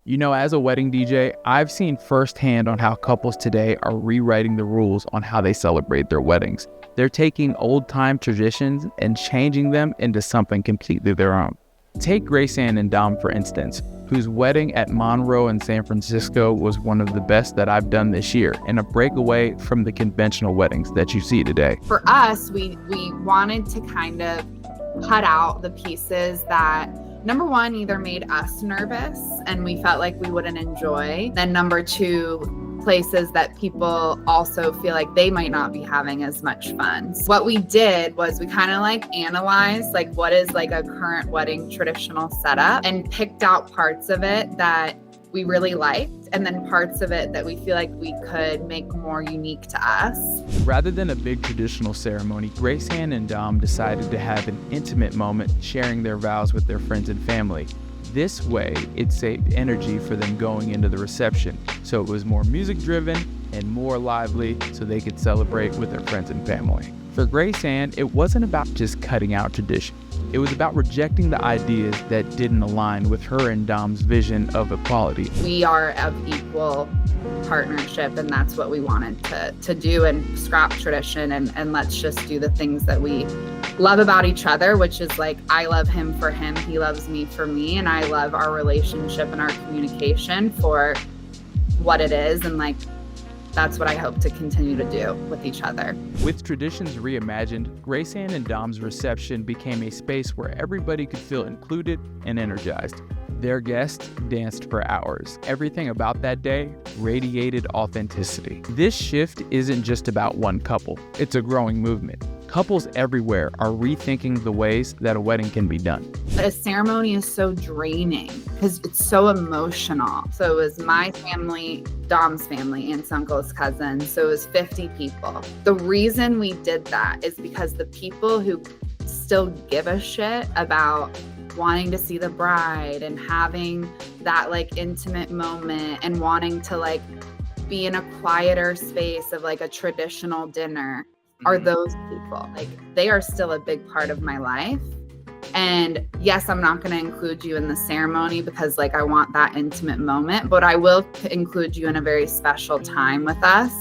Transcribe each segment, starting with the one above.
You know, as a wedding DJ, I've seen firsthand on how couples today are rewriting the rules on how they celebrate their weddings. They're taking old-time traditions and changing them into something completely their own. Take Grace Ann and Dom, for instance, whose wedding at Monroe in San Francisco was one of the best that I've done this year, and a breakaway from the conventional weddings that you see today. For us, we wanted to kind of cut out the pieces that, number one, either made us nervous and we felt like we wouldn't enjoy. Then number two, places that people also feel like they might not be having as much fun. So what we did was we kind of analyzed what is a current wedding traditional setup and picked out parts of it that we really liked, and then parts of it that we feel like we could make more unique to us. Rather than a big traditional ceremony, Grace Ann and Dom decided to have an intimate moment sharing their vows with their friends and family. This way, it saved energy for them going into the reception, so it was more music-driven and more lively so they could celebrate with their friends and family. For Grace Ann, it wasn't about just cutting out tradition. It was about rejecting the ideas that didn't align with her and Dom's vision of equality. We are of equal partnership, and that's what we wanted to do, and scrap tradition and let's just do the things that we love about each other, which is I love him for him, he loves me for me, and I love our relationship and our communication for what it is, and that's what I hope to continue to do with each other. With traditions reimagined, Grace Ann and Dom's reception became a space where everybody could feel included and energized. Their guests danced for hours. Everything about that day radiated authenticity. This shift isn't just about one couple, it's a growing movement. Couples everywhere are rethinking the ways that a wedding can be done. A ceremony is so draining because it's so emotional. So it was my family, Dom's family, aunts, uncles, cousins. So it was 50 people. The reason we did that is because the people who still give a shit about wanting to see the bride and having that intimate moment and wanting to be in a quieter space of a traditional dinner are those people. They are still a big part of my life. And yes, I'm not going to include you in the ceremony because I want that intimate moment, but I will include you in a very special time with us.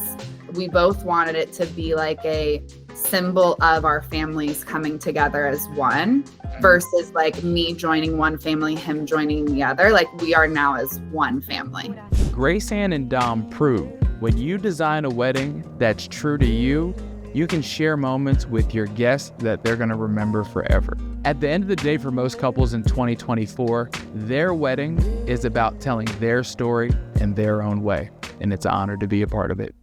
We both wanted it to be a symbol of our families coming together as one versus me joining one family, him joining the other. We are now as one family. Grace Ann and Dom prove when you design a wedding that's true to you, you can share moments with your guests that they're going to remember forever. At the end of the day, for most couples in 2024, their wedding is about telling their story in their own way, and it's an honor to be a part of it.